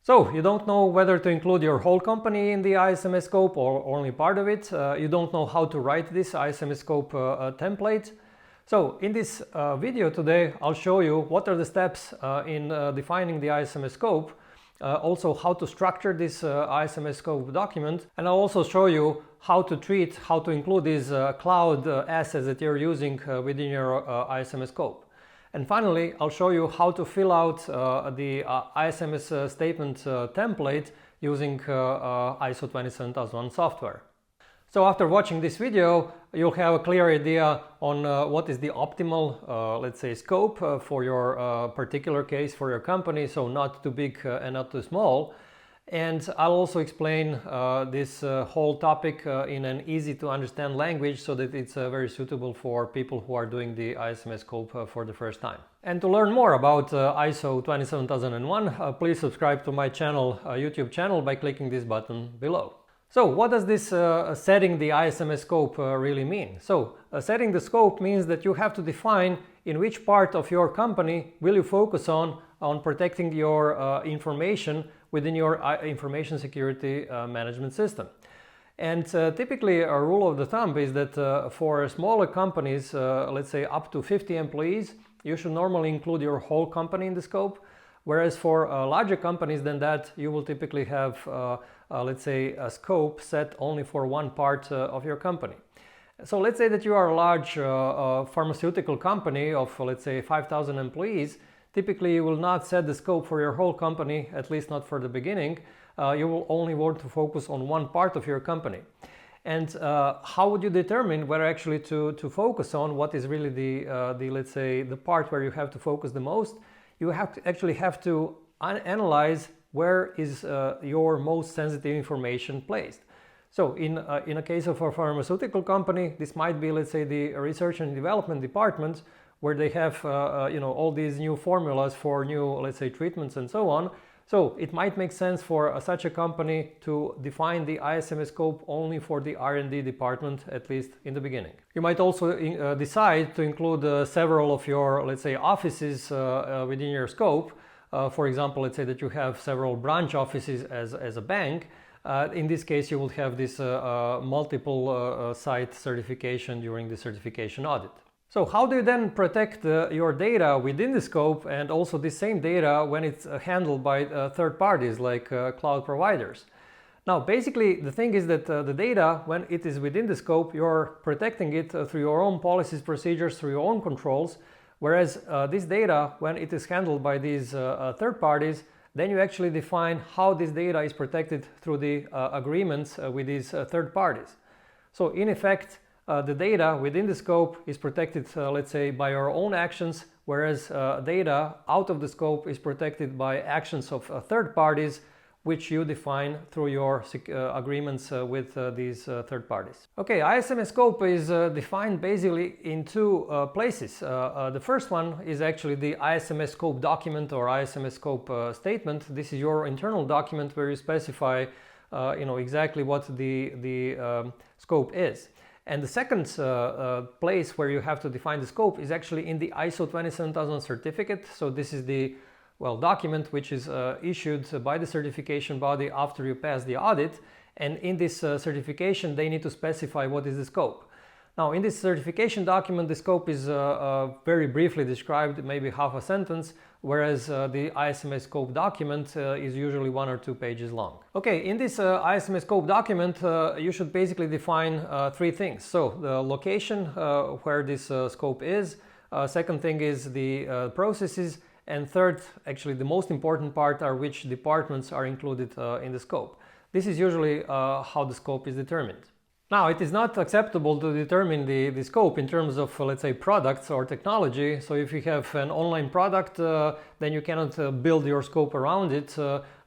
So you don't know whether to include your whole company in the ISMS scope or only part of it. You don't know how to write this ISMS scope template. So in this video today, I'll show you what are the steps in defining the ISMS scope, also how to structure this ISMS scope document, and I'll also show you how to include these cloud assets that you're using within your ISMS scope. And finally, I'll show you how to fill out the ISMS statement template using ISO 27001 software. So after watching this video, you'll have a clear idea on what is the optimal, let's say, scope for your particular case for your company, so not too big and not too small. And I'll also explain this whole topic in an easy to understand language so that it's very suitable for people who are doing the ISMS scope for the first time. And to learn more about ISO 27001, please subscribe to my channel, YouTube channel, by clicking this button below. So what does this setting the ISMS scope really mean? So setting the scope means that you have to define in which part of your company will you focus on protecting your information within your information security management system. And typically a rule of the thumb is that for smaller companies, let's say up to 50 employees, you should normally include your whole company in the scope. Whereas for larger companies than that, you will typically have, let's say, a scope set only for one part of your company. So let's say that you are a large pharmaceutical company of, let's say, 5,000 employees. Typically, you will not set the scope for your whole company, at least not for the beginning. You will only want to focus on one part of your company. And how would you determine whether actually to focus on what is really the let's say, the part where you have to focus the most? You actually have to analyze where is your most sensitive information placed. So in a case of a pharmaceutical company, this might be, let's say, the research and development department, where they have all these new formulas for new, let's say, treatments and so on. So it might make sense for such a company to define the ISMS scope only for the R&D department, at least in the beginning. You might also decide to include several of your, let's say, offices within your scope. For example, let's say that you have several branch offices as a bank. In this case, you will have this multiple site certification during the certification audit. So how do you then protect your data within the scope, and also the same data when it's handled by third parties like cloud providers? Now, basically, the thing is that the data, when it is within the scope, you're protecting it through your own policies, procedures, through your own controls, whereas this data, when it is handled by these third parties, then you actually define how this data is protected through the agreements with these third parties. So in effect, the data within the scope is protected, let's say, by your own actions, whereas data out of the scope is protected by actions of third parties, which you define through your agreements with these third parties. Okay, ISMS scope is defined basically in two places. The first one is actually the ISMS scope document or ISMS scope statement. This is your internal document where you specify exactly what the scope is. And the second place where you have to define the scope is actually in the ISO 27000 certificate. So this is the document which is issued by the certification body after you pass the audit. And in this certification, they need to specify what is the scope. Now, in this certification document, the scope is very briefly described, maybe half a sentence, whereas the ISMS scope document is usually 1 or 2 pages long. Okay, in this ISMS scope document, you should basically define 3 things. So the location where this scope is, second thing is the processes, and third, actually the most important part, are which departments are included in the scope. This is usually how the scope is determined. Now, it is not acceptable to determine the scope in terms of, let's say, products or technology. So if you have an online product, then you cannot build your scope around it,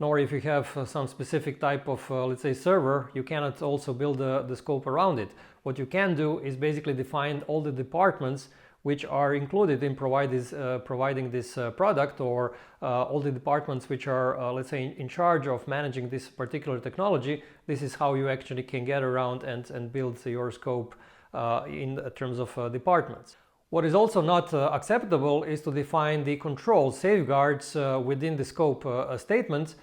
nor if you have some specific type of, let's say, server, you cannot also build the scope around it. What you can do is basically define all the departments which are included in providing this product, or all the departments which are, let's say, in charge of managing this particular technology. This is how you actually can get around and build your scope in terms of departments. What is also not acceptable is to define the control safeguards within the scope statement.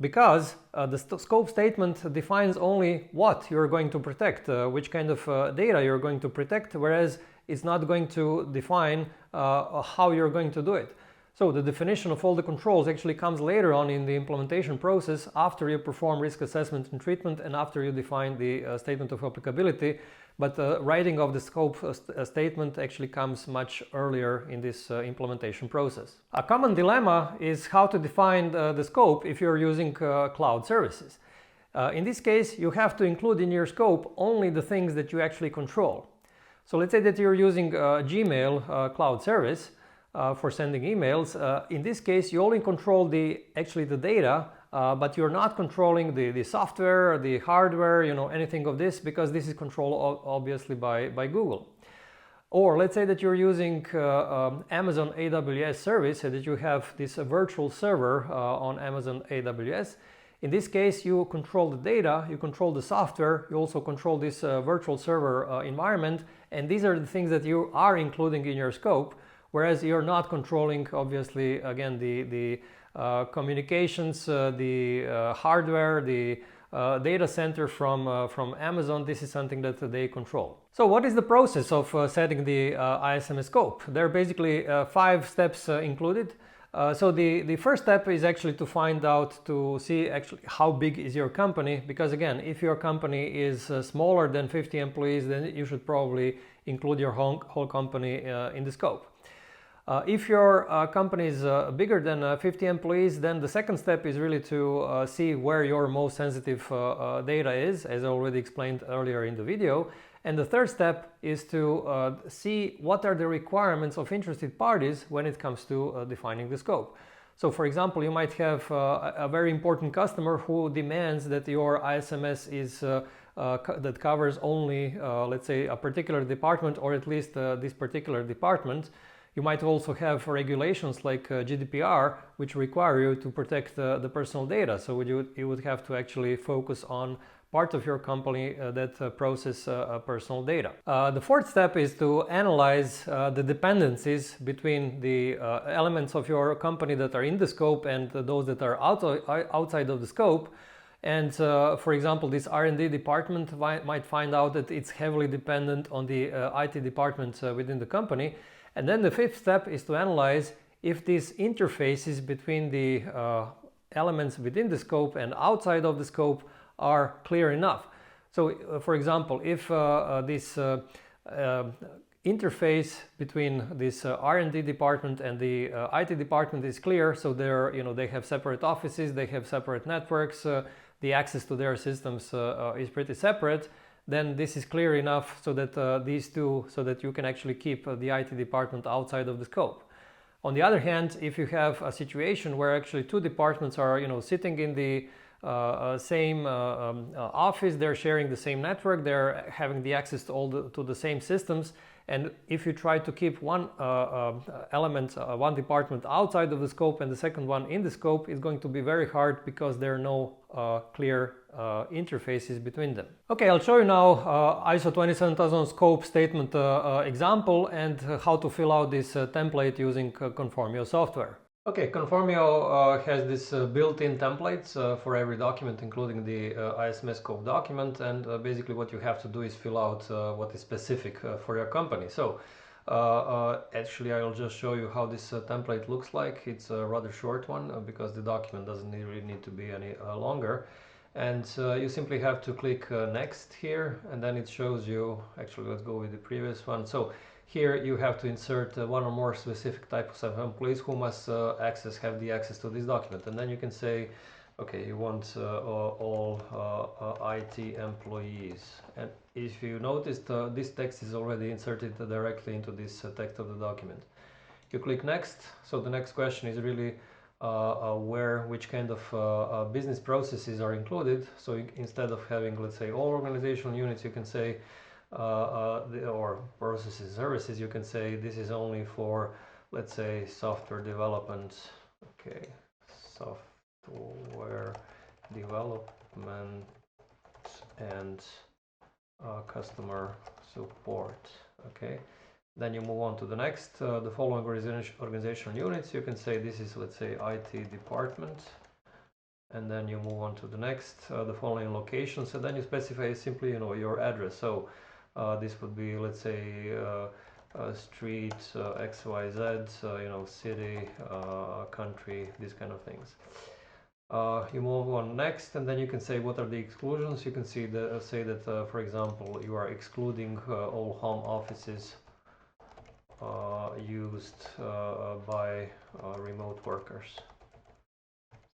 because the scope statement defines only what you're going to protect, which kind of data you're going to protect, whereas it's not going to define how you're going to do it. So the definition of all the controls actually comes later on in the implementation process, after you perform risk assessment and treatment and after you define the statement of applicability. But the writing of the scope statement actually comes much earlier in this implementation process. A common dilemma is how to define the scope if you're using cloud services. In this case, you have to include in your scope only the things that you actually control. So let's say that you're using Gmail cloud service for sending emails. In this case, you only control the data, but you're not controlling the software, the hardware, anything of this, because this is controlled obviously by Google. Or let's say that you're using Amazon AWS service, and that you have this virtual server on Amazon AWS. In this case, you control the data, you control the software, you also control this virtual server environment, and these are the things that you are including in your scope, whereas you're not controlling, obviously, again, the communications, the hardware, the data center from Amazon. This is something that they control. So what is the process of setting the ISMS scope? There are basically 5 steps included. So the first step is actually to find out, to see actually how big is your company, because again, if your company is smaller than 50 employees, then you should probably include your whole company in the scope. If your company is bigger than 50 employees, then the second step is really to see where your most sensitive data is, as I already explained earlier in the video. And the third step is to see what are the requirements of interested parties when it comes to defining the scope. So for example, you might have a very important customer who demands that your ISMS is that covers only, let's say, a particular department, or at least this particular department. You might also have regulations like GDPR, which require you to protect the personal data. So you would have to actually focus on part of your company that process personal data. The fourth step is to analyze the dependencies between the elements of your company that are in the scope and those that are outside of the scope. And for example, this R&D department might find out that it's heavily dependent on the IT department within the company. And then the fifth step is to analyze if these interfaces between the elements within the scope and outside of the scope are clear enough. So for example, if this interface between this R&D department and the IT department is clear, so they have separate offices, they have separate networks, the access to their systems is pretty separate, then this is clear enough so that so that you can actually keep the IT department outside of the scope. On the other hand, if you have a situation where actually 2 departments are sitting in the same office, they're sharing the same network, they're having the access to the same systems, and if you try to keep one one department outside of the scope and the second one in the scope, it's going to be very hard because there are no clear interfaces between them. Okay, I'll show you now ISO 27000 scope statement example and how to fill out this template using Conformio software. Okay, Conformio has this built-in templates for every document, including the ISMS scope document, and basically what you have to do is fill out what is specific for your company. So actually I'll just show you how this template looks like. It's a rather short one because the document doesn't really need to be any longer. And you simply have to click next here, and then it shows you, actually let's go with the previous one. So here you have to insert one or more specific types of employees who must have the access to this document. And then you can say, okay, you want all IT employees. And if you noticed, this text is already inserted directly into this text of the document. You click next. So the next question is really which kind of business processes are included. So instead of having, let's say, all organizational units, you can say or processes, services, you can say this is only for, let's say, software development. Okay, software development and customer support. Okay, then you move on to the next, the following organizational units. You can say this is, let's say, IT department. and then you move on to the next, the following locations, and then you specify simply, you know, your address. So this would be, let's say, street XYZ, you know, city, country, these kind of things. You move on next, and then you can say what are the exclusions. You can see say that, for example, you are excluding all home offices used by remote workers.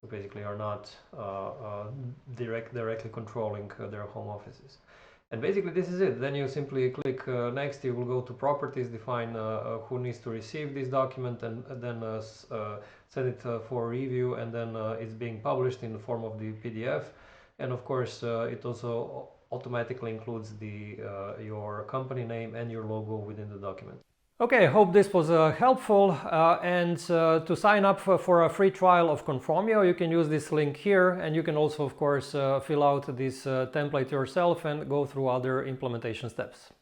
So basically, are not directly controlling their home offices. And basically this is it. Then you simply click next. You will go to properties, define who needs to receive this document, and then send it for review, and then it's being published in the form of the PDF. And of course it also automatically includes the your company name and your logo within the document. Okay, hope this was helpful, and to sign up for a free trial of Conformio, you can use this link here, and you can also, of course, fill out this template yourself and go through other implementation steps.